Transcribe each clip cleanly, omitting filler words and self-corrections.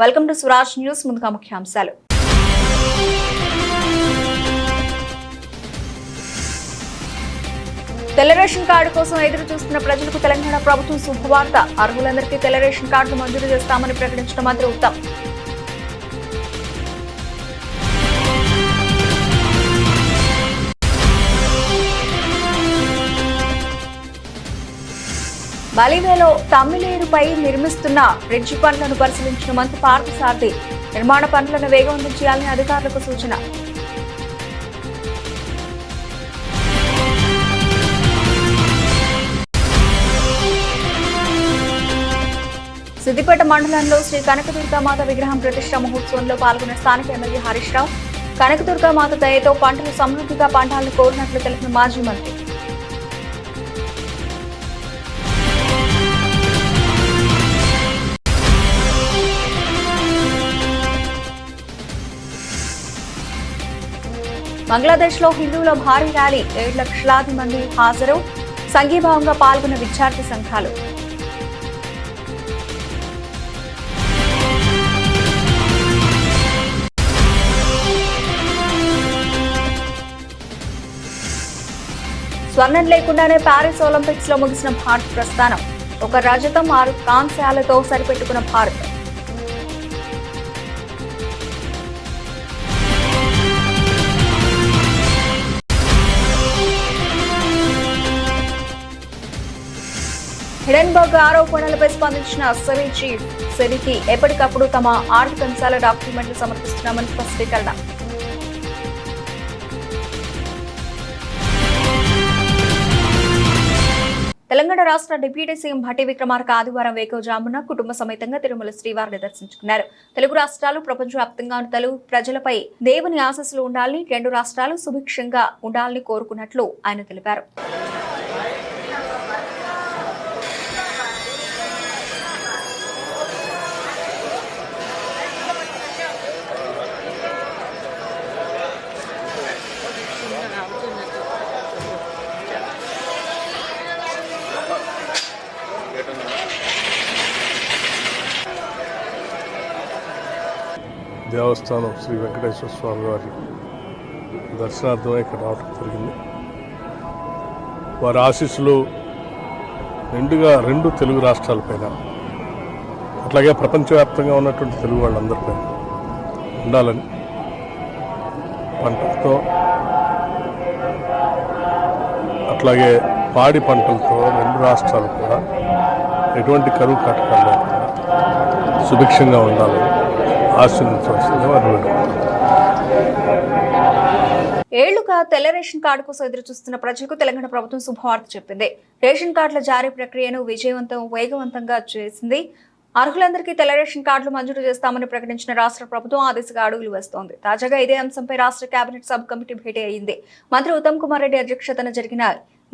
Welcome to Swaraj news. ముందుగా ముఖ్యాంశాలు. తెల్ల రేషన్ కార్డు కోసం ఎదురు చూస్తున్న ప్రజలకు తెలంగాణ ప్రభుత్వం శుభవార్త. అర్హులందరికీ తెల్ల రేషన్ కార్డులు మంజూరు చేస్తామని ప్రకటించిన మంత్రి ఉత్తమ్. బలివేలో తమ్మిలేరుపై నిర్మిస్తున్న బ్రిడ్జి పనులను పరిశీలించిన మంత్రి పార్థసారథి. నిర్మాణ పనులను వేగవంతం చేయాలని అధికారులకు సూచన. సిద్దిపేట మండలంలో శ్రీ కనకదుర్గామాత విగ్రహం ప్రతిష్ఠ మహోత్సవంలో పాల్గొన్న స్థానిక ఎమ్మెల్యే హరీష్ రావు. కనకదుర్గామాత దయతో పంటలు సమృద్ధిగా పండాలని కోరినట్లు తెలిపిన మాజీ మంత్రి. బంగ్లాదేశ్ లో హిందువుల భారీ ర్యాలీ. 7 లక్షలాది మంది హాజరు. సంఘీభావంగా పాల్గొన్న విద్యార్థి సంఘాలు. స్వర్ణం లేకుండానే ప్యారిస్ ఒలింపిక్స్ లో ముగిసిన భారత్ ప్రస్థానం. 1 రజతం 6 కాంస్యాలతో సరిపెట్టుకున్న భారత్. హిడెన్బర్గ్ ఆరోపణలపై స్పందించిన సెబీ చీఫ్. సెబీకి ఎప్పటికప్పుడు తమ ఆర్థిక అంశాల డాక్యుమెంట్లు సమర్పిస్తున్నామని స్పష్టీకరణ. తెలంగాణ రాష్ట్ర డిప్యూటీ సీఎం భట్టి విక్రమార్క ఆదివారం వేకువజామున కుటుంబ సమేతంగా తిరుమల శ్రీవారిని దర్శించుకున్నారు. తెలుగు రాష్ట్రాలు ప్రపంచవ్యాప్తంగా ఉన్న తెలుగు ప్రజలపై దేవుని ఆశీస్సులు ఉండాలని, 2 రాష్ట్రాలు సుభిక్షంగా ఉండాలని కోరుకున్నట్లు ఆయన తెలిపారు. దేవస్థానం శ్రీ వెంకటేశ్వర స్వామి వారి దర్శనార్థమే ఇక్కడ రావడం జరిగింది. వారి ఆశీస్సులు నిండుగా 2 తెలుగు రాష్ట్రాలపైన, అట్లాగే ప్రపంచవ్యాప్తంగా ఉన్నటువంటి తెలుగు వాళ్ళందరిపైన ఉండాలని, పంటలతో అట్లాగే పాడి పంటలతో 2 రాష్ట్రాలు కూడా ఎటువంటి కరువు కాటకాలు లేకుండా సుభిక్షంగా ఉండాలని ఆశీర్వదించవలసిందిగా వారు వేడుకుంటున్నారు. ఏళ్లుగా తెల్ల రేషన్ కార్డు కోసం ఎదురు చూస్తున్న ప్రజలకు తెలంగాణ ప్రభుత్వం శుభవార్త చెప్పింది. రేషన్ కార్డుల జారీ ప్రక్రియను వేగవంతంగా చేసింది. అర్హులందరికీ తెల్ల రేషన్ కార్డులు మంజూరు చేస్తామని ప్రకటించిన రాష్ట్ర ప్రభుత్వం ఆ దిశగా అడుగులు వేస్తోంది. తాజాగా ఇదే అంశంపై రాష్ట్ర కేబినెట్ సబ్ కమిటీ భేటీ అయింది. మంత్రి ఉత్తమ్ కుమార్ రెడ్డి అధ్యక్షతన జరిగిన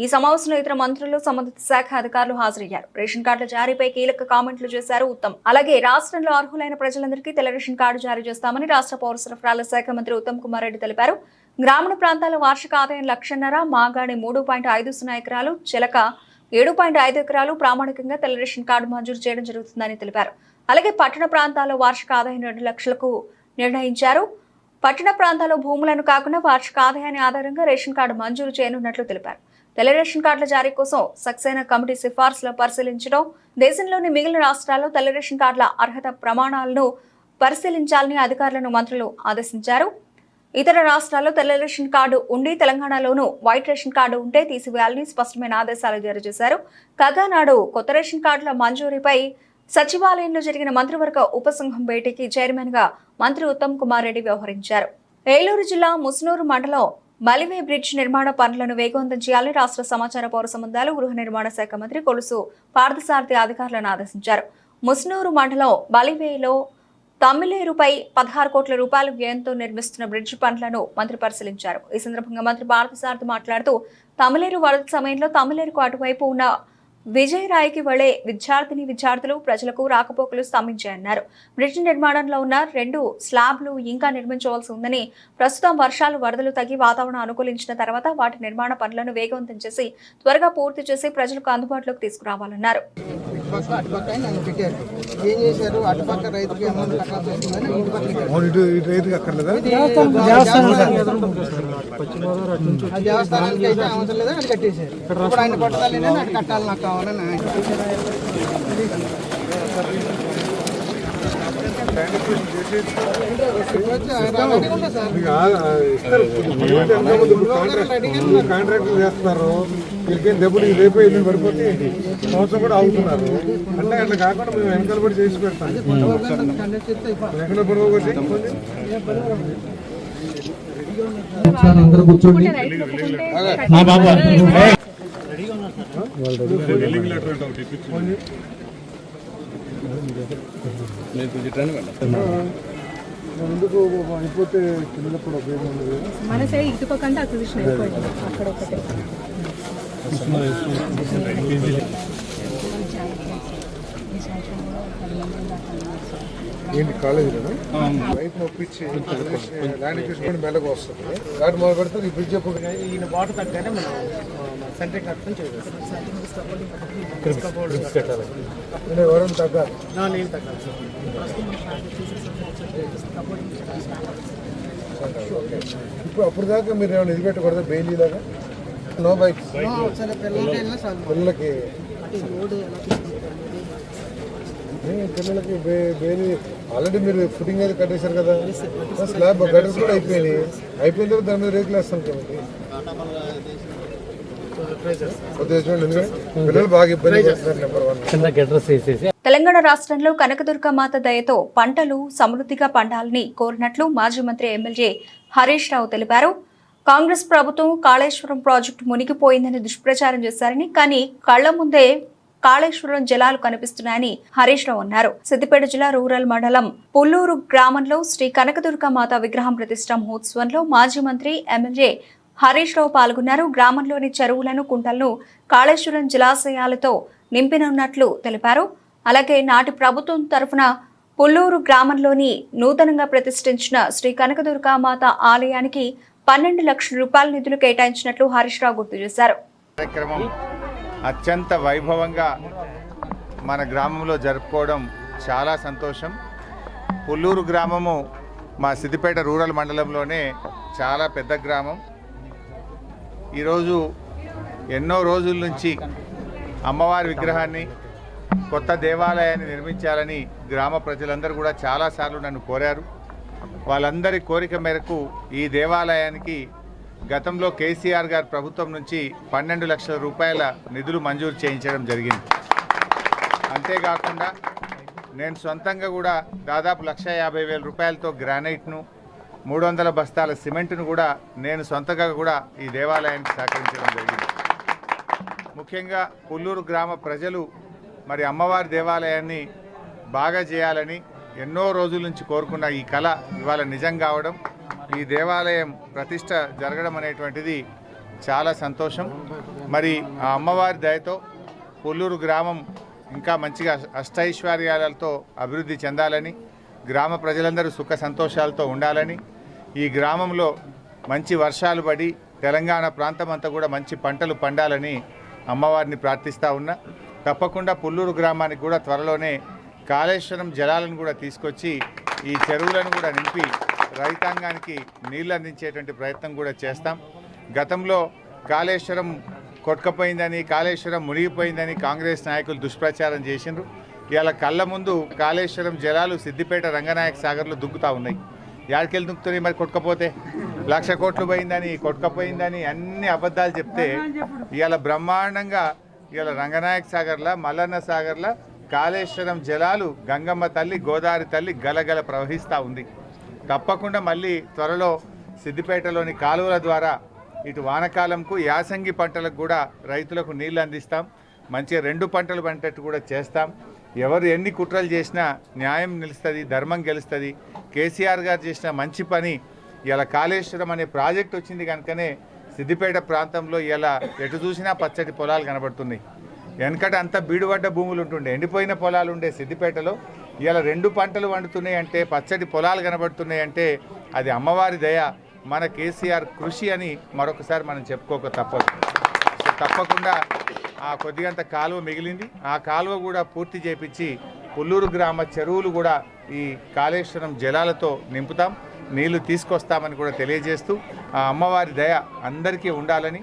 ఈ సమావేశంలో ఇతర మంత్రులు, సంబంధిత శాఖ అధికారులు హాజరయ్యారు. రేషన్ కార్డుల జారీపై కీలక కామెంట్లు చేశారు ఉత్తమ్. అలాగే రాష్ట్రంలో అర్హులైన ప్రజలందరికీ తెల్ల రేషన్ కార్డు జారీ చేస్తామని రాష్ట్ర పౌర సరఫరాల శాఖ మంత్రి ఉత్తమ్ కుమార్ రెడ్డి తెలిపారు. గ్రామీణ ప్రాంతాల వార్షిక ఆదాయం 1,50,000, మాగాడి 3.50 ఎకరాలు, చిలక 7.5 ఎకరాలు ప్రామాణికంగా తెల్ల రేషన్ కార్డు మంజూరు చేయడం జరుగుతుందని తెలిపారు. అలాగే పట్టణ ప్రాంతాల్లో వార్షిక ఆదాయం 2 లక్షలకు నిర్ణయించారు. పట్టణ ప్రాంతాల్లో భూములను కాకుండా వార్షిక ఆదాయాన్ని ఆధారంగా రేషన్ కార్డు మంజూరు చేయనున్నట్లు తెలిపారు. తెల్ల రేషన్ కార్డుల జారీ కోసం సక్సేనా కమిటీ సిఫార్సులు పరిశీలించడం, దేశంలోని మిగిలిన రాష్ట్రాల్లో తెల్ల రేషన్ కార్డుల అర్హత ప్రమాణాలను పరిశీలించాలని అధికారులను మంత్రులు ఆదేశించారు. ఇతర రాష్ట్రాల్లో తెల్ల రేషన్ కార్డు ఉండి తెలంగాణలోనూ వైట్ రేషన్ కార్డు ఉంటే తీసివేయాలని స్పష్టమైన ఆదేశాలు జారీ చేశారు. కాగా నాడు కొత్త రేషన్ కార్డుల మంజూరీపై సచివాలయంలో జరిగిన మంత్రివర్గ ఉపసంఘం భేటీకి చైర్మన్ గా మంత్రి ఉత్తమ్ కుమార్ రెడ్డి వ్యవహరించారు. ఏలూరు జిల్లా ముస్నూరు మండలం బలివే బ్రిడ్జ్ నిర్మాణ పనులను వేగవంతం చేయాలని రాష్ట్ర సమాచార పౌర సంబంధాలు, గృహ నిర్మాణ శాఖ మంత్రి కొలుసు పార్థసారథి అధికారులను ఆదేశించారు. ముస్నూరు మండలం బలివేలో తమ్మిలేరుపై 16 కోట్ల రూపాయల వ్యయంతో నిర్మిస్తున్న బ్రిడ్జ్ పనులను మంత్రి పరిశీలించారు. ఈ సందర్భంగా మంత్రి పార్థసారథి మాట్లాడుతూ తమ్మిలేరు వరద సమయంలో తమ్మిలేరుకు అటువైపు ఉన్న విజయరాయికి వెళ్లే విద్యార్థులు ప్రజలకు రాకపోకలు స్తంభించాయన్నారు. బ్రిడ్జ్ నిర్మాణంలో ఉన్న 2 స్లాబ్లు ఇంకా నిర్మించవలసి ఉందని, ప్రస్తుతం వర్షాలు వరదలు తగ్గి వాతావరణం అనుకూలించిన తర్వాత వాటి నిర్మాణ పనులను వేగవంతం చేసి త్వరగా పూర్తి చేసి ప్రజలకు అందుబాటులోకి తీసుకురావాలన్నారు. కాంట్రాక్టులు చేస్తున్నారు, వీళ్ళకేం దెబ్బలు రేపు ఎల్లుండి పడిపోతే సంవత్సరం కూడా అవుతున్నారు. అంటే అట్లా కాకుండా మేము వెనకాల పడి చేసి పెడతాం. వెనకాల పడవకొచ్చి అందరూ కూర్చోండి. ముందుకు అయిపోతే కింద కూడా ఉపయోగం ఉంది. మన సైడ్ ఇటుపకంటే అక్విజిషన్ అయిపోయింది. అక్కడ ఒకటే ఏంటి కాలేజీలో రైతు ఒప్పించి ల్యాండ్ తీసుకొని మెల్లగా వస్తుంది. ల్యాండ్ మొదలు పెడతారు. ఈ బ్రిడ్జ్ ఎప్పుడు ఈయన వాటర్ తగ్గానే మనం సెంట్రింగ్ కట్టడం చేయవచ్చు. ఎవరైనా తగ్గాలి. నేను తగ్గాలి ఇప్పుడు అప్పుడు దాకా మీరు ఏమైనా ఇది పెట్టకూడదు, బెయిలీ లాగా నో బైక్ పిల్లలకి పిల్లలకి బెయిలీ ఆల్రెడీ మీరు ఫుటింగ్ అయితే కట్టేశారు కదా, స్లాబ్ గటర్స్ కూడా అయిపోయినాయి. అయిపోయిన తర్వాత దాని మీద రేకులు వేస్తాం కాబట్టి పిల్లలు బాగా ఇబ్బంది పడుతున్నారు. నెంబర్ 1 తెలంగాణ రాష్ట్రంలో కనకదుర్గ మాత దయతో పంటలు సమృద్ధిగా పండాలని కోరినట్లు మాజీ మంత్రి ఎమ్మెల్యే హరీష్ రావు తెలిపారు. కాంగ్రెస్ ప్రభుత్వం కాళేశ్వరం ప్రాజెక్టు మునిగిపోయిందని దుష్ప్రచారం చేశారని, కానీ కళ్ల ముందే కాళేశ్వరం జలాలు కనిపిస్తున్నాయని హరీష్ రావు అన్నారు. సిద్దిపేట జిల్లా రూరల్ మండలం పుల్లూరు గ్రామంలో శ్రీ కనకదుర్గ మాత విగ్రహం ప్రతిష్ఠ మహోత్సవంలో మాజీ మంత్రి ఎమ్మెల్యే హరీష్ రావు పాల్గొన్నారు. గ్రామంలోని చెరువులను కుంటలను కాళేశ్వరం జలాశయాలతో నింపినున్నట్లు తెలిపారు. అలాగే నాటి ప్రభుత్వం తరఫున పుల్లూరు గ్రామంలోని నూతనంగా ప్రతిష్ఠించిన శ్రీ కనకదుర్గ మాత ఆలయానికి 12 లక్షల రూపాయల నిధులు కేటాయించినట్లు హరీష్ రావు గుర్తు చేశారు. కార్యక్రమం అత్యంత వైభవంగా మన గ్రామంలో జరుపుకోవడం చాలా సంతోషం. పుల్లూరు గ్రామము మా సిద్దిపేట రూరల్ మండలంలోనే చాలా పెద్ద గ్రామం. ఈరోజు ఎన్నో రోజుల నుంచి అమ్మవారి విగ్రహాన్ని, కొత్త దేవాలయాన్ని నిర్మించాలని గ్రామ ప్రజలందరూ కూడా చాలాసార్లు నన్ను కోరారు. వాళ్ళందరి కోరిక మేరకు ఈ దేవాలయానికి గతంలో కేసీఆర్ గారి ప్రభుత్వం నుంచి 12 లక్షల రూపాయల నిధులు మంజూరు చేయించడం జరిగింది. అంతేకాకుండా నేను సొంతంగా కూడా దాదాపు 1,50,000 రూపాయలతో గ్రానైట్ను, 300 బస్తాల సిమెంట్ను కూడా నేను సొంతంగా కూడా ఈ దేవాలయానికి సహకరించడం జరిగింది. ముఖ్యంగా పుల్లూరు గ్రామ ప్రజలు మరి అమ్మవారి దేవాలయాన్ని బాగా చేయాలని ఎన్నో రోజుల నుంచి కోరుకున్న ఈ కళ ఇవాళ నిజం కావడం, ఈ దేవాలయం ప్రతిష్ట జరగడం అనేటువంటిది చాలా సంతోషం. మరి ఆ అమ్మవారి దయతో పుల్లూరు గ్రామం ఇంకా మంచిగా అష్టైశ్వర్యాలతో అభివృద్ధి చెందాలని, గ్రామ ప్రజలందరూ సుఖ సంతోషాలతో ఉండాలని, ఈ గ్రామంలో మంచి వర్షాలు పడి తెలంగాణ ప్రాంతం అంతా కూడా మంచి పంటలు పండాలని అమ్మవారిని ప్రార్థిస్తూ ఉన్నా. తప్పకుండా పుల్లూరు గ్రామానికి కూడా త్వరలోనే కాళేశ్వరం జలాలను కూడా తీసుకొచ్చి ఈ చెరువులను కూడా నింపి రైతాంగానికి నీళ్ళు అందించేటువంటి ప్రయత్నం కూడా చేస్తాం. గతంలో కాళేశ్వరం కొట్టుకపోయిందని, కాళేశ్వరం మునిగిపోయిందని కాంగ్రెస్ నాయకులు దుష్ప్రచారం చేసిండ్రు. ఇవాళ కళ్ళ ముందు కాళేశ్వరం జలాలు సిద్దిపేట రంగనాయక సాగర్లో దుక్కుతూ ఉన్నాయి. యాడికెళ్ళి దుక్కుతున్నాయి మరి? కొట్టుకపోతే 1,00,000 కోట్లు పోయిందని, కొట్టుకపోయిందని అన్ని అబద్ధాలు చెప్తే ఇవాళ బ్రహ్మాండంగా ఇవాళ రంగనాయక సాగర్ల, మల్లన్న సాగర్ల కాళేశ్వరం జలాలు గంగమ్మ తల్లి, గోదావరి తల్లి గలగల ప్రవహిస్తూ ఉంది. తప్పకుండా మళ్ళీ త్వరలో సిద్దిపేటలోని కాలువల ద్వారా ఇటు వానకాలంకు, యాసంగి పంటలకు కూడా రైతులకు నీళ్లు అందిస్తాం. మంచిగా 2 పంటలు పంటట్టు కూడా చేస్తాం. ఎవరు ఎన్ని కుట్రలు చేసినా న్యాయం నిలుస్తుంది, ధర్మం గెలుస్తుంది. కేసీఆర్ గారు చేసిన మంచి పని ఇలా కాళేశ్వరం అనే ప్రాజెక్ట్ వచ్చింది కనుకనే సిద్దిపేట ప్రాంతంలో ఇలా ఎటు చూసినా పచ్చటి పొలాలు కనబడుతున్నాయి. వెనకట అంతా బీడుపడ్డ భూములు ఉంటుండే, ఎండిపోయిన పొలాలు ఉండే సిద్దిపేటలో. ఇలా 2 పంటలు వండుతున్నాయి అంటే, పచ్చటి పొలాలు కనబడుతున్నాయి అంటే అది అమ్మవారి దయ, మన కేసీఆర్ కృషి అని మరొకసారి మనం చెప్పుకోక తప్పదు. సో తప్పకుండా ఆ కొద్దిగంత కాలువ మిగిలింది, ఆ కాలువ కూడా పూర్తి చేపించి పుల్లూరు గ్రామ చెరువులు కూడా ఈ కాళేశ్వరం జలాలతో నింపుతాం, నీళ్లు తీసుకొస్తామని కూడా తెలియజేస్తూ ఆ అమ్మవారి దయ అందరికీ ఉండాలని.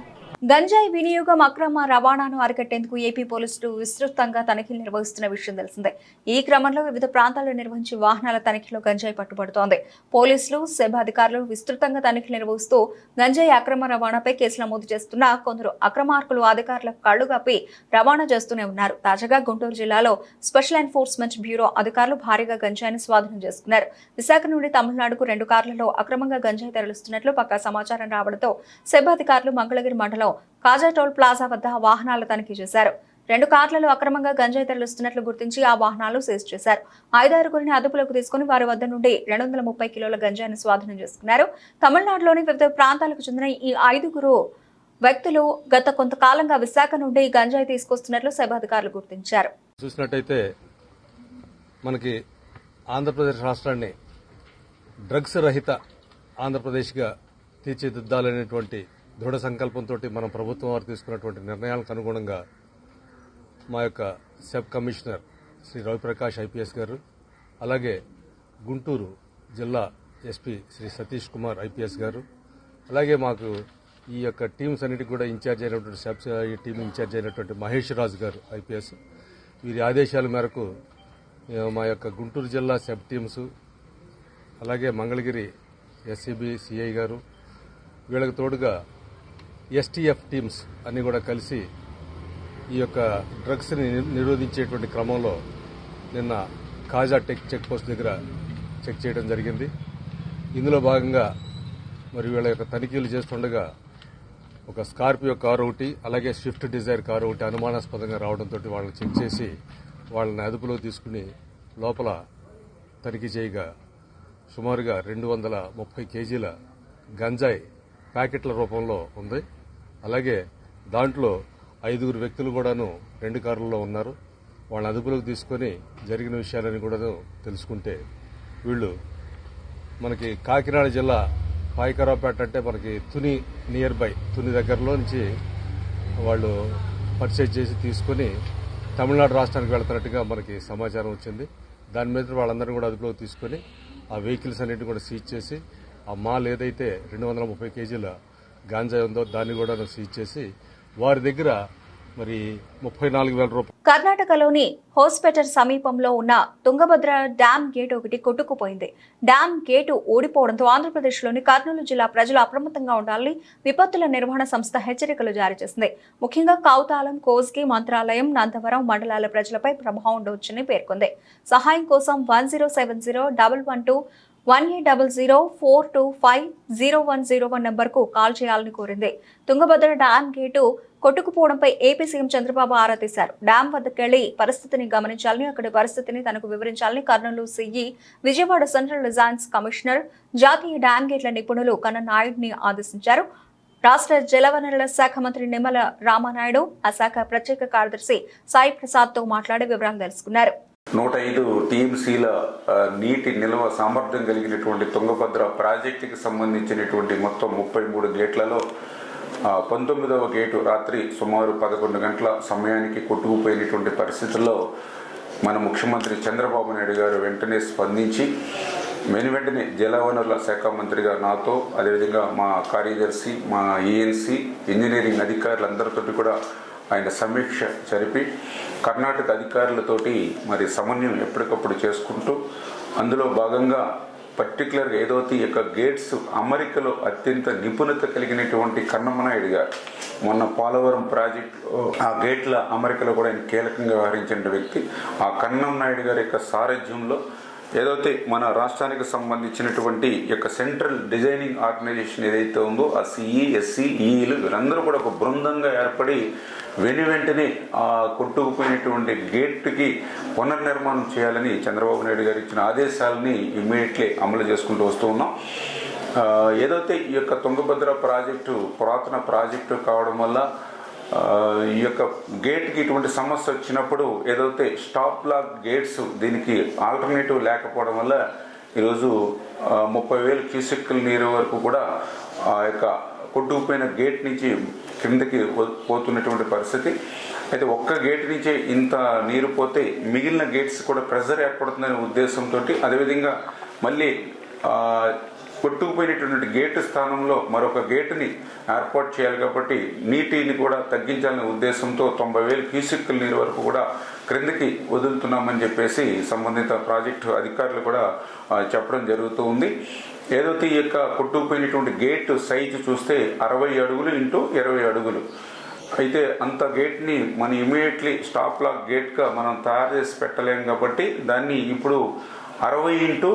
గంజాయి వినియోగం, అక్రమ రవాణాను అరికట్టేందుకు ఏపీ పోలీసులు విస్తృతంగా తనిఖీలు నిర్వహిస్తున్న విషయం తెలిసిందే. ఈ క్రమంలో వివిధ ప్రాంతాల్లో నిర్వహించే వాహనాల తనిఖీలో గంజాయి పట్టుబడుతోంది. పోలీసులు, సెబ్ అధికారులు విస్తృతంగా తనిఖీలు నిర్వహిస్తూ గంజాయి అక్రమ రవాణాపై కేసులు నమోదు చేస్తున్న కొందరు అక్రమార్కులు అధికారులకు కళ్లు కప్పి రవాణా చేస్తూనే ఉన్నారు. తాజాగా గుంటూరు జిల్లాలో స్పెషల్ ఎన్ఫోర్స్మెంట్ బ్యూరో అధికారులు భారీగా గంజాయిని స్వాధీనం చేసుకున్నారు. విశాఖ నుండి తమిళనాడుకు 2 కార్లలో అక్రమంగా గంజాయి తరలిస్తున్నట్లు పక్కా సమాచారం రావడంతో సెబ్ అధికారులు మంగళగిరి మండలం కాజాటోల్ ప్లాజా వద్ద వాహనాల తనిఖీ చేశారు. 2 కార్లలో అక్రమంగా గంజాయి తరలిస్తున్నట్లు గుర్తించి ఆ వాహనాలు సీజ్ చేశారు. 5-6 అదుపులోకి తీసుకుని వారి వద్ద నుండి 230 కిలోల గంజాయిని స్వాధీనం చేసుకున్నారు. తమిళనాడులోని వివిధ ప్రాంతాలకు చెందిన ఈ 5 వ్యక్తులు గత కొంతకాలంగా విశాఖ నుండి గంజాయి తీసుకొస్తున్నట్లు సెబ్ అధికారులు గుర్తించారు. చూసినట్టయితే మనకి ఆంధ్రప్రదేశ్ రాష్ట్రాన్ని డ్రగ్స్ రహిత ఆంధ్రప్రదేశ్గా తీర్చిదిద్దాలనేటువంటి దృఢ సంకల్పంతో మన ప్రభుత్వం వారు తీసుకున్నటువంటి నిర్ణయాలకు అనుగుణంగా మా యొక్క sub commissioner Shri Raviprakash IPS గారు, అలాగే గుంటూరు జిల్లా ఎస్పీ శ్రీ సతీష్ కుమార్ ఐపీఎస్ గారు, అలాగే మాకు ఈ యొక్క టీమ్స్ అన్నిటికీ కూడా ఇన్ఛార్జ్ అయినటువంటి సబ్ టీం ఇన్ఛార్జ్ అయినటువంటి మహేష్ రాజు గారు ఐపీఎస్, వీరి ఆదేశాల మేరకు మా యొక్క గుంటూరు జిల్లా సబ్ టీమ్స్, అలాగే మంగళగిరి ఎస్సీబీ సిఐ గారు, వీళ్ళకి తోడుగా ఎస్టీఎఫ్ టీమ్స్ అన్ని కూడా కలిసి ఈ యొక్క డ్రగ్స్ని నిరోధించేటువంటి క్రమంలో నిన్న కాజా చెక్ పోస్ట్ దగ్గర చెక్ చేయడం జరిగింది. ఇందులో భాగంగా మరి వీళ్ళ యొక్క తనిఖీలు చేస్తుండగా ఒక స్కార్పియో కారు ఒకటి, అలాగే స్విఫ్ట్ డిజైర్ కారు ఒకటి అనుమానాస్పదంగా రావడంతో వాళ్ళని చెక్ చేసి వాళ్ళని అదుపులో తీసుకుని లోపల తనిఖీ చేయగా సుమారుగా 230 కేజీల గంజాయి ప్యాకెట్ల రూపంలో ఉంది. అలాగే దాంట్లో 5 వ్యక్తులు కూడాను 2 కార్లలో ఉన్నారు. వాళ్ళని అదుపులోకి తీసుకొని జరిగిన విషయాలని కూడా తెలుసుకుంటే వీళ్ళు మనకి కాకినాడ జిల్లా పాయకరావుపేట అంటే మనకి తుని నియర్ బై తుని దగ్గరలో నుంచి వాళ్ళు పర్చేజ్ చేసి తీసుకుని తమిళనాడు రాష్ట్రానికి వెళ్తున్నట్టుగా మనకి సమాచారం వచ్చింది. దాని మీద వాళ్ళందరినీ కూడా అదుపులోకి తీసుకొని ఆ వెహికల్స్ అన్నింటినీ కూడా సీజ్ చేసి ఆ మాల్ ఏదైతే 230 కేజీల గాంజాయి ఉందో దాన్ని కూడా సీజ్ చేసి వారి దగ్గర మరి 34,000 రూపాయలు. కర్ణాటకలోని హోస్పేటర్ సమీపంలో ఉన్న తుంగభద్ర డ్యాం గేటు ఒకటి కొట్టుకుపోయింది. డ్యాం గేటు ఓడిపోవడంతో ఆంధ్రప్రదేశ్లోని కర్నూలు జిల్లా ప్రజలు అప్రమత్తంగా ఉండాలని విపత్తుల నిర్వహణ సంస్థ హెచ్చరికలు జారీ చేసింది. ముఖ్యంగా కౌతాలం, కోస్గి, మంత్రాలయం, నందవరం మండలాల ప్రజలపై ప్రభావం ఉండవచ్చని పేర్కొంది. సహాయం కోసం 1070-112 1800-425-0101 నంబర్కు కాల్ చేయాలని కోరింది. తుంగభద్ర డ్యాం గేటు కొట్టుకుపోవడంపై ఏపీ సీఎం చంద్రబాబు ఆరా తీశారు. డ్యాం వద్దకెళ్లి పరిస్థితిని గమనించాలని, అక్కడి పరిస్థితిని తనకు వివరించాలని Kurnool CE, Vijayawada central designs commissioner, జాతీయ డ్యాం గేట్ల నిపుణులు కన్న నాయుడిని ఆదేశించారు. రాష్ట్ర జలవనరుల శాఖ మంత్రి నిమ్మల రామానాయుడు, ఆ శాఖ ప్రత్యేక కార్యదర్శి సాయి ప్రసాద్ తో మాట్లాడి వివరాలు తెలుసుకున్నారు. 105 టీఎంసీల నీటి నిల్వ సామర్థ్యం కలిగినటువంటి తుంగభద్ర ప్రాజెక్టుకి సంబంధించినటువంటి మొత్తం 33 గేట్లలో 19వ గేటు రాత్రి సుమారు 11 గంటల సమయానికి కొట్టుకుపోయినటువంటి పరిస్థితుల్లో మన ముఖ్యమంత్రి చంద్రబాబు నాయుడు గారు వెంటనే స్పందించి వెంటనే జలవనరుల శాఖ మంత్రిగా నాతో, అదేవిధంగా మా కార్యదర్శి, మా ఈఎన్సీ, ఇంజనీరింగ్ అధికారులందరితో కూడా ఆయన సమీక్ష జరిపి కర్ణాటక అధికారులతోటి మరి సమన్వయం ఎప్పటికప్పుడు చేసుకుంటూ అందులో భాగంగా పర్టికులర్గా ఏదైతే ఈ యొక్క గేట్స్ అమరికలో అత్యంత నిపుణత కలిగినటువంటి కన్నమనాయుడు గారు మొన్న పోలవరం ప్రాజెక్టు ఆ గేట్ల అమరికలో కూడా ఆయన కీలకంగా వ్యవహరించిన వ్యక్తి. ఆ కన్నమనాయుడు గారి యొక్క సారథ్యంలో ఏదైతే మన రాష్ట్రానికి సంబంధించినటువంటి యొక్క సెంట్రల్ డిజైనింగ్ ఆర్గనైజేషన్ ఏదైతే ఉందో ఆ సిఈ, ఎస్సీ, ఈఈలు వీరందరూ కూడా ఒక బృందంగా ఏర్పడి వెంటనే ఆ కొట్టుకుపోయినటువంటి గేట్కి పునర్నిర్మాణం చేయాలని చంద్రబాబు నాయుడు గారు ఇచ్చిన ఆదేశాలని ఇమ్మీడియట్లీ అమలు చేసుకుంటూ వస్తూ ఉన్నాం. ఏదైతే ఈ యొక్క తుంగభద్ర ప్రాజెక్టు పురాతన ప్రాజెక్టు కావడం వల్ల ఈ యొక్క గేట్కి ఇటువంటి సమస్య వచ్చినప్పుడు ఏదైతే స్టాప్ లాక్ గేట్స్ దీనికి ఆల్టర్నేటివ్ లేకపోవడం వల్ల ఈరోజు 30,000 క్యూసెక్కుల నీరు వరకు కూడా ఆ యొక్క కొట్టుకుపోయిన గేట్ నుంచి కిందకి పోతున్నటువంటి పరిస్థితి. అయితే ఒక్క గేట్ నుంచే ఇంత నీరు పోతే మిగిలిన గేట్స్ కూడా ప్రెషర్ ఏర్పడుతుందనే ఉద్దేశంతో, అదేవిధంగా మళ్ళీ కొట్టుకుపోయినటువంటి గేటు స్థానంలో మరొక గేటుని ఏర్పాటు చేయాలి. కాబట్టి నీటిని కూడా తగ్గించాలనే ఉద్దేశంతో 90,000 క్యూసెక్కుల నీరు వరకు కూడా క్రిందకి వదులుతున్నామని చెప్పేసి సంబంధిత ప్రాజెక్టు అధికారులు కూడా చెప్పడం జరుగుతూ ఉంది. ఏదైతే ఈ యొక్క కొట్టుకుపోయినటువంటి గేట్ సైజు చూస్తే 60 అడుగులు ఇంటూ 20 అడుగులు. అయితే అంత గేట్ని మనం ఇమీడియట్లీ స్టాప్ లాక్ గేట్గా మనం తయారు చేసి పెట్టలేము. కాబట్టి దాన్ని ఇప్పుడు 60 ఇంటూ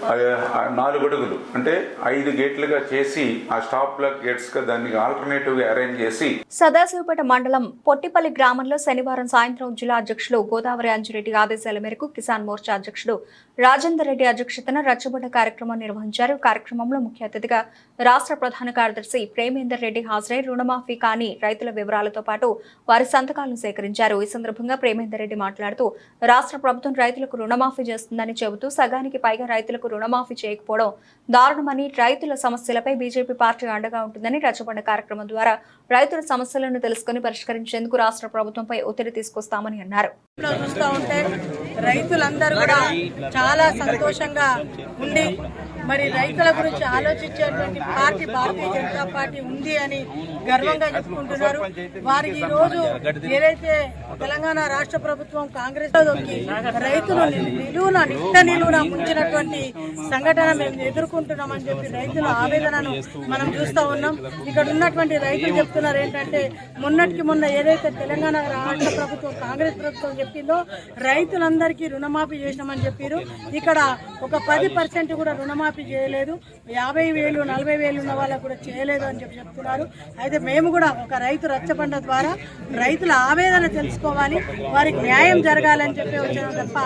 4 అడుగులు అంటే 5 గేట్లుగా చేసి ఆ స్టాప్ లాక్ గేట్స్ గా దానికి ఆల్టర్నేటివ్ గా అరేంజ్ చేసి సదాశివపేట మండలం పొట్టిపల్లి గ్రామంలో శనివారం సాయంత్రం జిల్లా అధ్యక్షులు గోదావరి అంజిరెడ్డి ఆదేశాల మేరకు కిసాన్ మోర్చా అధ్యక్షుడు రాజేందర్ రెడ్డి అధ్యక్షతన రచ్చబండ కార్యక్రమం నిర్వహించారు. కార్యక్రమంలో ముఖ్య అతిథిగా రాష్ట్ర ప్రధాన కార్యదర్శి ప్రేమేందర్ రెడ్డి హాజరై రుణమాఫీ కాని రైతుల వివరాలతో పాటు వారి సంతకాలను సేకరించారు. ఈ సందర్భంగా ప్రేమేందర్ రెడ్డి మాట్లాడుతూ రాష్ట్ర ప్రభుత్వం రైతులకు రుణమాఫీ చేస్తుందని చెబుతూ సగానికి పైగా రైతులకు రుణమాఫీ చేయకపోవడం దారుణమని, రైతుల సమస్యలపై బీజేపీ పార్టీ అండగా ఉంటుందని రచ్చబండ కార్యక్రమం ద్వారా రైతుల సమస్యలను తెలుసుకుని పరిష్కరించేందుకు రాష్ట్ర ప్రభుత్వంపై ఒత్తిడి తీసుకొస్తామని అన్నారు. చూస్తూ ఉంటే రైతులందరూ కూడా చాలా సంతోషంగా ఉండి మరి రైతుల గురించి ఆలోచించేటువంటి పార్టీ భారతీయ జనతా పార్టీ ఉంది అని గర్వంగా చెప్పుకుంటున్నారు. వారికి ఈ రోజు ఏదైతే తెలంగాణ రాష్ట్ర ప్రభుత్వం కాంగ్రెస్ రైతులు నిలువున ముంచినటువంటి సంఘటన మేము ఎదుర్కొంటున్నామని చెప్పి రైతుల ఆవేదనను మనం చూస్తూ ఉన్నాం. ఇక్కడ ఉన్నటువంటి రైతులు చెప్తున్నారు ఏంటంటే మొన్నటికి మొన్న ఏదైతే తెలంగాణ రాష్ట్ర ప్రభుత్వం కాంగ్రెస్ ప్రభుత్వం చెప్పిందో రైతులందరికీ రుణమాఫీ చేసినామని చెప్పారు. ఇక్కడ ఒక 10% కూడా రుణమాఫీ చేయలేదు. 50,000 40,000 ఉన్న వాళ్ళకు కూడా చేయలేదు అని చెప్పి చెప్తున్నారు. అయితే మేము కూడా ఒక రైతు రచ్చబండ ద్వారా రైతుల ఆవేదన తెలుసుకోవాలి, వారికి న్యాయం జరగాలని చెప్పి వచ్చాము తప్ప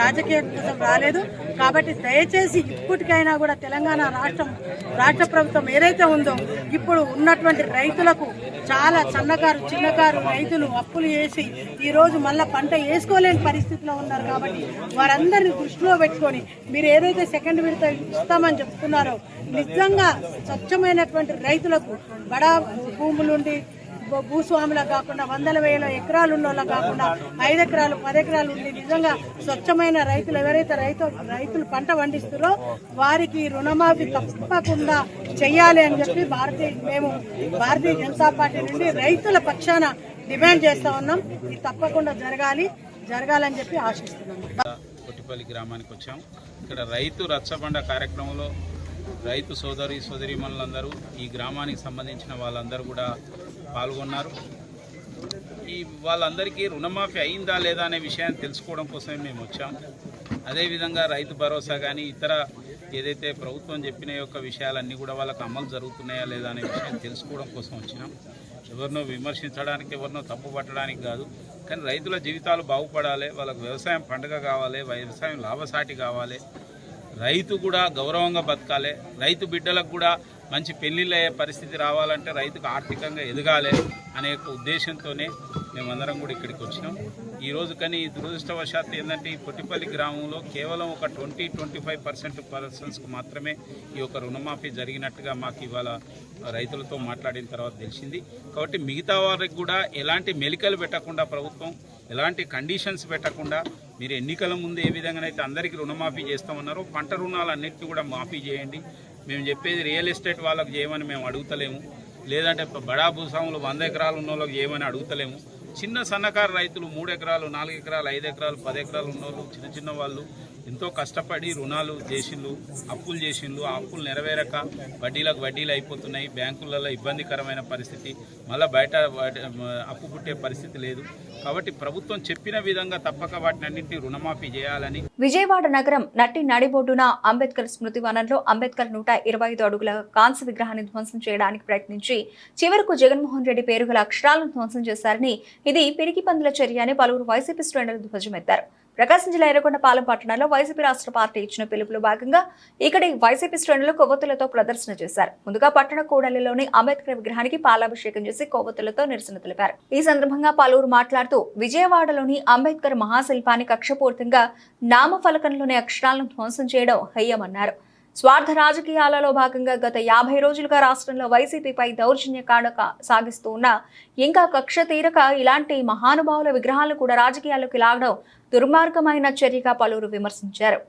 రాజకీయం కోసం రాలేదు. కాబట్టి దయచేసి ఇప్పటికైనా కూడా తెలంగాణ రాష్ట్ర ప్రభుత్వం ఏదైతే ఉందో ఇప్పుడు ఉన్నటువంటి రైతులకు చాలా చిన్నకారు రైతులు అప్పులు చేసి ఈ రోజు మళ్ళా పంట వేసుకోలేని పరిస్థితిలో ఉన్నారు. కాబట్టి వారందరినీ దృష్టిలో పెట్టుకొని మీరు ఏదైతే సెకండ్ విడత ఇస్తామని చెప్తున్నారో నిజంగా స్వచ్ఛమైనటువంటి రైతులకు బడా భూములుండి భూస్వాములకు కాకుండా 100,000 ఎకరాలు ఉన్న వాళ్ళకి కాకుండా 5 ఎకరాలు 10 ఎకరాలు ఉండి నిజంగా స్వచ్ఛమైన రైతులు ఎవరైతే రైతులు పంట పండిస్తారో వారికి రుణమాఫీ తప్పకుండా చెయ్యాలి అని చెప్పి మేము భారతీయ జనతా పార్టీ నుండి రైతుల పక్షాన డిమాండ్ చేస్తా ఉన్నాం. ఇది తప్పకుండా జరగాలని చెప్పి ఆశిస్తున్నాం. పొట్టిపల్లి గ్రామానికి వచ్చాం. ఇక్కడ రైతు రచ్చబండ కార్యక్రమంలో రైతు సోదరీమణులందరూ ఈ గ్రామానికి సంబంధించిన వాళ్ళందరూ కూడా పాల్గొన్నారు. వాళ్ళందరికీ రుణమాఫీ అయిందా లేదా అనే విషయాన్ని తెలుసుకోవడం కోసమే మేము వచ్చాం. అదేవిధంగా రైతు భరోసా కానీ ఇతర ఏదైతే ప్రభుత్వం చెప్పిన యొక్క విషయాలన్నీ కూడా వాళ్ళకు అమలు జరుగుతున్నాయా లేదా అనే విషయాన్ని తెలుసుకోవడం కోసం వచ్చినాం. ఎవరినో విమర్శించడానికి, ఎవరినో తప్పు పట్టడానికి కాదు. కానీ రైతుల జీవితాలు బాగుపడాలి, వాళ్ళకు వ్యవసాయం పండుగ కావాలి, వ్యవసాయం లాభసాటి కావాలి, రైతు కూడా గౌరవంగా బతకాలి, రైతు బిడ్డలకు కూడా మంచి పెళ్లిళ్ళు అయ్యే పరిస్థితి రావాలంటే రైతుకు ఆర్థికంగా ఎదగాలి అనే ఉద్దేశంతోనే మేమందరం కూడా ఇక్కడికి వచ్చినాం ఈరోజు. కానీ దురదృష్టవశాత్తు ఏంటంటే ఈ పొట్టిపల్లి గ్రామంలో కేవలం ఒక 20-25% పర్సన్స్కి మాత్రమే ఈ యొక్క రుణమాఫీ జరిగినట్టుగా మాకు ఇవాళ రైతులతో మాట్లాడిన తర్వాత తెలిసింది. కాబట్టి మిగతా వారికి కూడా ఎలాంటి మెలికలు పెట్టకుండా ప్రభుత్వం ఎలాంటి కండిషన్స్ పెట్టకుండా మీరు ఎన్నికల ముందు ఏ విధంగానైతే అందరికీ రుణమాఫీ చేస్తామన్నారో పంట రుణాలన్నింటినీ కూడా మాఫీ చేయండి. మేము చెప్పేది రియల్ ఎస్టేట్ వాళ్ళకి చేయమని మేము అడుగుతలేము, లేదంటే బడా భూస్వాములు 100 ఎకరాలు ఉన్న వాళ్ళకి చేయమని అడుగుతలేము. చిన్న సన్నకారు రైతులు 3 ఎకరాలు 4 ఎకరాలు 5 ఎకరాలు 10 ఎకరాలు ఉన్నోళ్ళు చిన్న వాళ్ళు ఎంతో కష్టపడి రుణాలు చేసిండ్రు, అప్పులు చేసిండ్రు. ఆ అప్పులు నెరవేరక వడ్డీలు అయిపోతున్నాయి. బ్యాంకులలో ఇబ్బందికరమైన పరిస్థితి, మళ్ళీ బయట అప్పు పుట్టే పరిస్థితి లేదు. కాబట్టి ప్రభుత్వం చెప్పిన విధంగా తప్పక వాటిని అన్నింటినీ రుణమాఫీ చేయాలని. విజయవాడ నగరం నట్టి నడిబొడ్డున అంబేద్కర్ స్మృతి వనంలో అంబేద్కర్ 125 అడుగుల కాంస్య విగ్రహాన్ని ధ్వంసం చేయడానికి ప్రయత్నించి చివరకు జగన్మోహన్ రెడ్డి పేరు గల అక్షరాలను ధ్వంసం చేశారని, ఇది పిరికి పందుల చర్య అని పలువురు వైసీపీ శ్రేణులు ధ్వజమెత్తారు. ప్రకాశం జిల్లా ఎర్రగొండపాలెం పట్టణంలో వైసీపీ రాష్ట్ర పార్టీ ఇచ్చిన పిలుపులో భాగంగా ఇక్కడి వైసీపీ శ్రేణులు కొవ్వొత్తులతో ప్రదర్శన చేశారు. ముందుగా పట్టణ కూడలిలోని అంబేద్కర్ విగ్రహానికి పాలాభిషేకం చేసి కొవ్వొత్తులతో నిరసన తెలిపారు. ఈ సందర్భంగా పలువురు మాట్లాడుతూ విజయవాడలోని అంబేద్కర్ మహాశిల్పాన్ని కక్షపూర్తంగా నామఫలకంలోని అక్షరాలను ధ్వంసం చేయడం హేయమన్నారు. స్వార్థ రాజకీయాలలో భాగంగా గత 50 రోజులుగా రాష్ట్రంలో వైసీపీపై దౌర్జన్య కాండ సాగిస్తూ ఉన్న ఇంకా కక్ష తీరక ఇలాంటి మహానుభావుల విగ్రహాలను కూడా రాజకీయాల్లోకి లాగడం దుర్మార్గమైన చర్యగా పలువురు విమర్శించారు.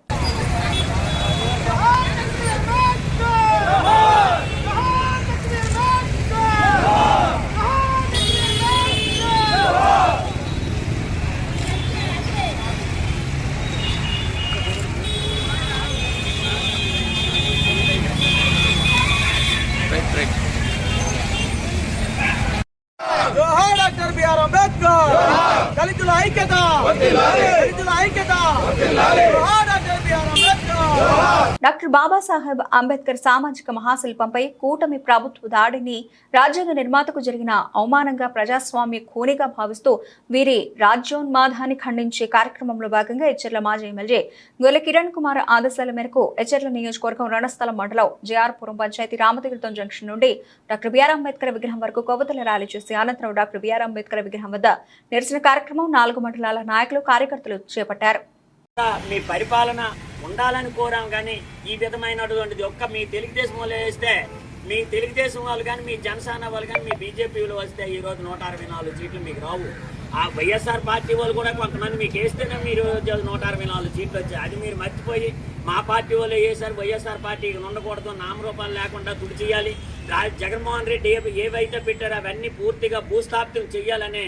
జోహార్ డాక్టర్ బిఆర్ అంబేద్కర్. దళితుల ఐక్యత, దళితుల ఐక్యత. జోహార్ doctor BR Ambedkar. Doctor Babasaheb Ambedkar సామాజిక మహాశిల్పంపై కూటమి ప్రభుత్వ దాడిని రాజ్యాంగ నిర్మాతకు జరిగిన అవమానంగా, ప్రజాస్వామ్య ఖూనిగా భావిస్తూ వీరి రాజ్యోన్మాదాన్ని ఖండించే కార్యక్రమంలో భాగంగా ఎచ్చెర్ల మాజీ ఎమ్మెల్యే గొల్ల కిరణ్ కుమార్ ఆదేశాల మేరకు ఎచ్చెర్ల నియోజకవర్గం రణస్థలం మండలం జేఆర్పురం పంచాయతీ రామతీర్థం జంక్షన్ నుండి డాక్టర్ బిఆర్ అంబేద్కర్ విగ్రహం వరకు కొవ్వొత్తుల ర్యాలీ చేసి అనంతరం డాక్టర్ బిఆర్ అంబేద్కర్ విగ్రహం వద్ద నిరసన కార్యక్రమం 4 మండలాల నాయకులు, కార్యకర్తలు చేపట్టారు. మీ పరిపాలన ఉండాలని కోరాం, కానీ ఈ విధమైనటువంటిది ఒక్క మీ తెలుగుదేశం వాళ్ళు వేస్తే, మీ తెలుగుదేశం వాళ్ళు కానీ, మీ జనసేన వాళ్ళు కానీ, మీ బీజేపీలు వస్తే ఈరోజు 164 సీట్లు మీకు రావు. ఆ వైఎస్ఆర్ పార్టీ వాళ్ళు కూడా కొంతమంది మీకు వేస్తేనే మీరు 164 సీట్లు వచ్చాయి. అది మీరు మర్చిపోయి మా పార్టీ వాళ్ళు వేసారు, వైఎస్ఆర్ పార్టీకి ఉండకూడదు, నామరూపాలు లేకుండా తుడి చేయాలి, జగన్మోహన్ రెడ్డి ఏవైతే పెట్టారో అవన్నీ పూర్తిగా భూస్థాపితం చేయాలనే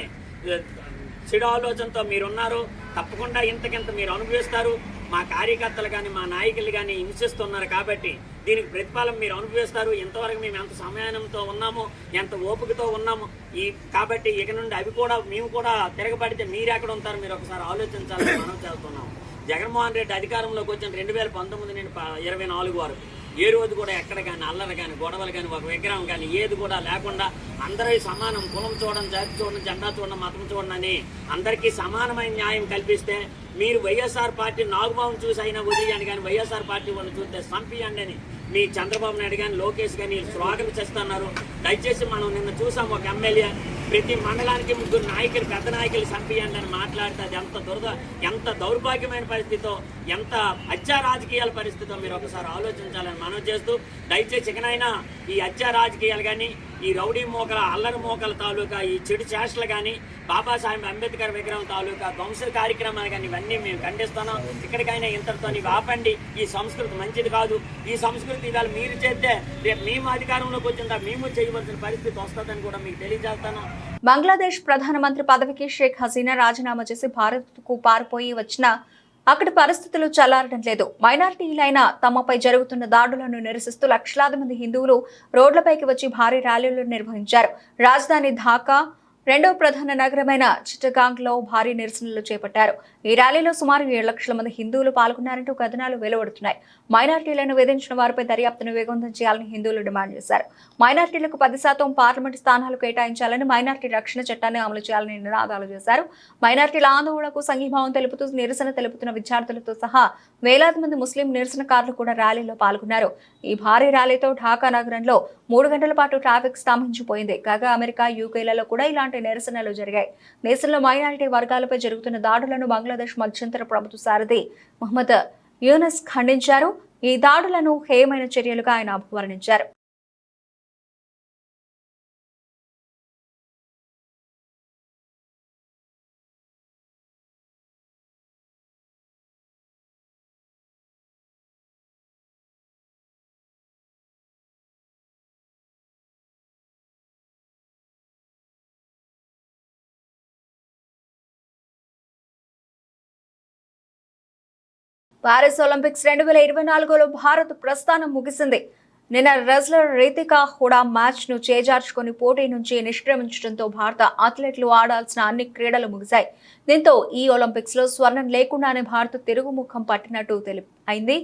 చెడు ఆలోచనతో మీరున్నారు. తప్పకుండా ఇంతకింత మీరు అనుభవిస్తారు. మా కార్యకర్తలు కానీ, మా నాయకులు కానీ హింసిస్తున్నారు కాబట్టి దీనికి ప్రతిఫలం మీరు అనుభవిస్తారు. ఇంతవరకు మేము ఎంత సమయానంతో ఉన్నామో, ఎంత ఓపికతో ఉన్నామో కాబట్టి ఇక నుండి అవి కూడా మేము కూడా తిరగబడితే మీరు ఎక్కడ ఉంటారు మీరు ఒకసారి ఆలోచించాలని మనం చేస్తున్నాం. జగన్మోహన్ రెడ్డి అధికారంలోకి వచ్చిన 2019 నుండి 24 వరకు ఏ రోజు కూడా ఎక్కడ కానీ అల్లరి కానీ, గొడవలు కానీ, ఒక విగ్రహం కానీ ఏది కూడా లేకుండా అందరూ సమానం, కులం చూడండి, జాతి చూడండి, జెండా చూడండి, మతం చూడండి అని అందరికీ సమానమైన న్యాయం కల్పిస్తే మీరు వైఎస్ఆర్ పార్టీ నాగుబాబును చూసి అయినా వదిలేయండి, కానీ వైఎస్ఆర్ పార్టీ వాళ్ళు చూస్తే సంపియండి అని మీ చంద్రబాబు నాయుడు కానీ, లోకేష్ కానీ స్లోగన్ చేస్తున్నారు. దయచేసి మనం నిన్న చూసాం, ఒక ఎమ్మెల్యే ప్రతి మండలానికి 3 నాయకులు, పెద్ద నాయకులు సంపియండి అని మాట్లాడితే అది ఎంత దౌర్భాగ్యమైన పరిస్థితితో, ఎంత హత్యా రాజకీయాల పరిస్థితితో మీరు ఒకసారి ఆలోచించాలని మనం చేస్తూ, దయచేసి ఇకనైనా ఈ హత్యా రాజకీయాలు కానీ, ఈ రౌడీ మోకల, అల్లరి మోకల తాలూకా ఈ చెడు చేష్టలు కానీ, బాబాసాహెబ్ అంబేద్కర్ విగ్రహం తాలూకా ధ్వంస కార్యక్రమాలు కానీ ఇవన్నీ మేము ఖండిస్తున్నాం. ఇక్కడికైనా ఇంతటితో ఆపండి. ఈ సంస్కృతి మంచిది కాదు. ఈ సంస్కృతి ఇవాళ మీరు చేస్తే రేపు మేము అధికారంలోకి వచ్చిన మేము చేయవలసిన పరిస్థితి వస్తుందని కూడా మీకు తెలియజేస్తాను. బంగ్లాదేశ్ ప్రధానమంత్రి పదవికి షేక్ హసీనా రాజీనామా చేసి భారత్కు పారిపోయి వచ్చిన అక్కడి పరిస్థితులు చల్లారడం లేదు. మైనారిటీలైన తమపై జరుగుతున్న దాడులను నిరసిస్తూ లక్షలాది మంది హిందువులు రోడ్లపైకి వచ్చి భారీ ర్యాలీలు నిర్వహించారు. రాజధాని ఢాకా రెండవ ప్రధాన నగరమైన చిట్టగాంగ్ లో భారీ నిరసనలు చేపట్టారు. ఈ ర్యాలీలో సుమారు 7 లక్షల మంది హిందువులు పాల్గొన్నారంటూ కథనాలు వెలువడుతున్నాయి. మైనారిటీలను వేధించిన వారిపై దర్యాప్తును వేగవంతం చేయాలని హిందువులు డిమాండ్ చేశారు. మైనారిటీలకు 10% పార్లమెంటు స్థానాలు కేటాయించాలని, మైనారిటీ రక్షణ చట్టాన్ని అమలు చేయాలని నినాదాలు చేశారు. మైనారిటీల ఆందోళనకు సంఘీభావం తెలుపుతూ నిరసన తెలుపుతున్న విద్యార్థులతో సహా వేలాది మంది ముస్లిం నిరసనకారులు కూడా ర్యాలీలో పాల్గొన్నారు. ఈ భారీ ర్యాలీతో ఢాకా నగరంలో 3 గంటల పాటు ట్రాఫిక్ స్తంభించిపోయింది. కాగా అమెరికా, యూకేలలో కూడా ఇలాంటి నిరసనలు జరిగాయి. దేశంలో మైనారిటీ వర్గాలపై జరుగుతున్న దాడులను బంగ్లాదేశ్ మధ్యంతర ప్రభుత్వ సారథి మహమ్మద్ యూనస్ ఖండించారు. ఈ దాడులను హేయమైన చర్యలుగా ఆయన అభివర్ణించారు. పారిస్ ఒలింపిక్స్ 2024లో భారత్ ప్రస్థానం ముగిసింది. నిన్న రెజ్లర్ రితికా హుడా మ్యాచ్ ను చేజార్చుకుని పోటీ నుంచి నిష్క్రమించడంతో భారత అథ్లెట్లు ఆడాల్సిన అన్ని క్రీడలు ముగిశాయి. దీంతో ఈ ఒలింపిక్స్ లో స్వర్ణం లేకుండానే భారత్ తిరుగుముఖం పట్టినట్టు అయింది.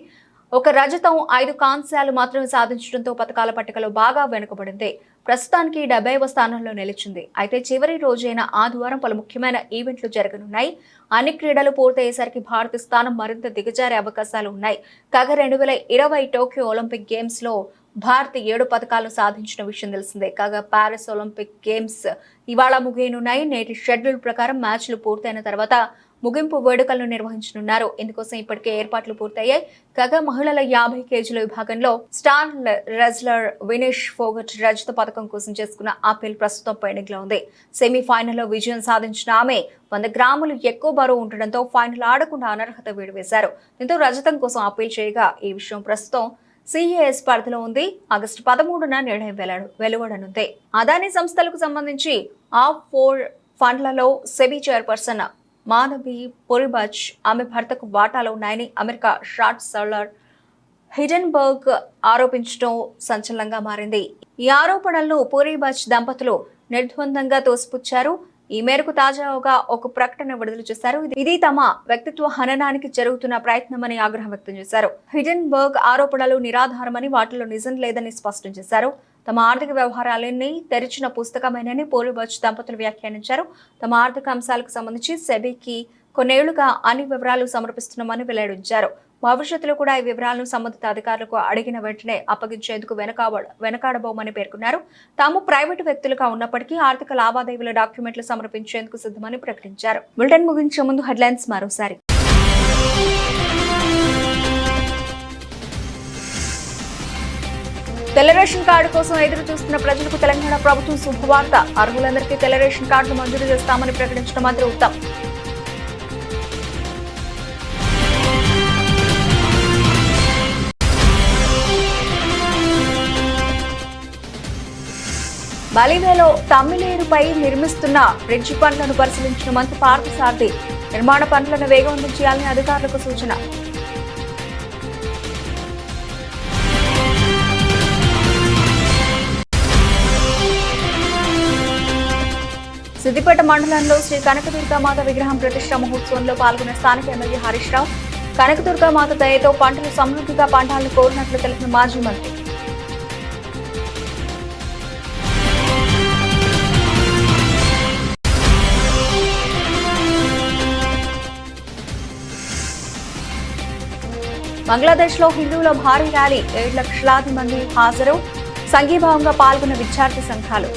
ఒక రజతం 5 కాంస్యాలు మాత్రమే సాధించడంతో పతకాల పట్టికలో బాగా వెనుకబడింది. ప్రస్తుతానికి 70వ స్థానంలో నిలిచింది. అయితే చివరి రోజైన ఆదివారం పలు ముఖ్యమైన ఈవెంట్లు జరగనున్నాయి. అన్ని క్రీడలు పూర్తయ్యేసరికి భారత స్థానం మరింత దిగజారే అవకాశాలు ఉన్నాయి. కాగా 2020 టోక్యో ఒలింపిక్ గేమ్స్ లో భారత్ 7 పతకాలను సాధించిన విషయం తెలిసిందే. కాగా పారిస్ ఒలింపిక్ గేమ్స్ ఇవాళ ముగియనున్నాయి. నేటి షెడ్యూల్ ప్రకారం మ్యాచ్లు పూర్తయిన తర్వాత ముగింపు వేడుకలను నిర్వహించనున్నారు. ఇందుకోసం ఇప్పటికే ఏర్పాట్లు పూర్తయ్యాయి. కాగా మహిళల 50 కేజీల విభాగంలో స్టార్ రెజ్లర్ వినేష్ ఫోగట్ రజత పథకం కోసం చేసుకున్న అప్పీల్ ప్రస్తుతం పెండింగ్ లో ఉంది. సెమీఫైనల్లో విజయం సాధించిన ఆమె 100 గ్రాములు ఎక్కువ బరువు ఉండడంతో ఫైనల్ ఆడకుండా అనర్హత వేడివేశారు. దీంతో రజతం కోసం అప్పీల్ చేయగా ఈ విషయం ప్రస్తుతం సిఏఎస్ పరిధిలో ఉంది. ఆగస్టు 13న నిర్ణయం వెలువడనుంది. అదానీ సంస్థలకు సంబంధించి ఆఫ్ 4 ఫండ్లలో సెబీ చైర్పర్సన్ మానవి పొరిబచ్ ఆమె భర్తకు వాటాలు ఉన్నాయని అమెరికా షార్ట్ సెల్లర్ హిడెన్బర్గ్ ఆరోపించడం సంచలనంగా మారింది. ఈ ఆరోపణలను పొరిబచ్ దంపతులు నిర్ద్వందంగా తోసిపుచ్చారు. ఈ మేరకు తాజాగా ఒక ప్రకటన విడుదల చేశారు. ఇది తమ వ్యక్తిత్వ హననానికి జరుగుతున్న ప్రయత్నమని ఆగ్రహం వ్యక్తం చేశారు. హిడెన్బర్గ్ ఆరోపణలు నిరాధారమని, వాటిలో నిజం లేదని స్పష్టం చేశారు. తమ ఆర్థిక వ్యవహారాలన్నీ తెరిచిన పుస్తకమేనని పొరిబచ్ దంపతులు వ్యాఖ్యానించారు. తమ ఆర్థిక అంశాలకు సంబంధించి సెబీకి కొన్నేళ్లుగా అన్ని వివరాలు సమర్పిస్తున్నామని వెల్లడించారు. భవిష్యత్తులో కూడా ఈ వివరాలను సంబంధిత అధికారులకు అడిగిన వెంటనే అప్పగించేందుకు వెనకాడబోమని పేర్కొన్నారు. తాము ప్రైవేటు వ్యక్తులుగా ఉన్నప్పటికీ ఆర్థిక లావాదేవీల డాక్యుమెంట్లు సమర్పించేందుకు సిద్ధమని ప్రకటించారు. బులెటిన్ ముగించే ముందు హెడ్లైన్స్ మరోసారి. తెల్ల రేషన్ కార్డు కోసం ఎదురు చూస్తున్న ప్రజలకు తెలంగాణ ప్రభుత్వం శుభవార్త. అర్హులందరికీ తెల్ల రేషన్ కార్డులు మంజూరు చేస్తామని ప్రకటించిన మంత్రి ఉత్తమ్. బలివేలో తమ్మిలేరుపై నిర్మిస్తున్న బ్రిడ్జి పనులను పరిశీలించిన మంత్రి పార్థసారథి. నిర్మాణ పనులను వేగవంతం చేయాలని అధికారులకు సూచన. సిద్దిపేట మండలంలో శ్రీ కనకదుర్గామాత విగ్రహం ప్రతిష్ఠా మహోత్సవంలో పాల్గొన్న స్థానిక ఎమ్మెల్యే హరీష్ రావు. కనకదుర్గామాత దయతో పంటలు సమృద్ధిగా పండాలని కోరినట్లు తెలిపిన మాజీ మంత్రి. బంగ్లాదేశ్ లో హిందువుల భారీ ర్యాలీ. 7 లక్షలాది మంది హాజరు. సంఘీభావంగా పాల్గొన్న విద్యార్థి సంఘాలు.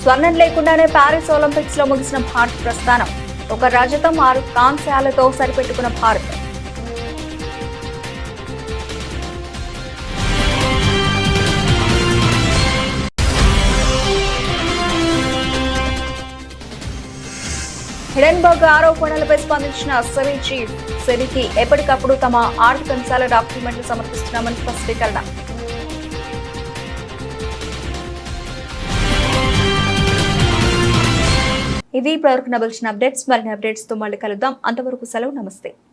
స్వర్ణం లేకుండానే పారిస్ ఒలింపిక్స్ లో ముగిసిన భారత్ ప్రస్థానం. ఒక రజతం 6 కాంస్యాలతో సరిపెట్టుకున్న భారత్. హిడెన్బర్గ్ ఆరోపణలపై స్పందించిన సెబీ చీఫ్. సెబీకి ఎప్పటికప్పుడు తమ ఆర్థిక అంశాల డాక్యుమెంట్లు సమర్పిస్తున్నామని స్పష్టీకరణ. ఇవి ఇప్పటివరకు నవల్సిన అప్డేట్స్. మరిన్ని అప్డేట్స్ తో మళ్ళీ కలుద్దాం. అంతవరకు సెలవు. నమస్తే.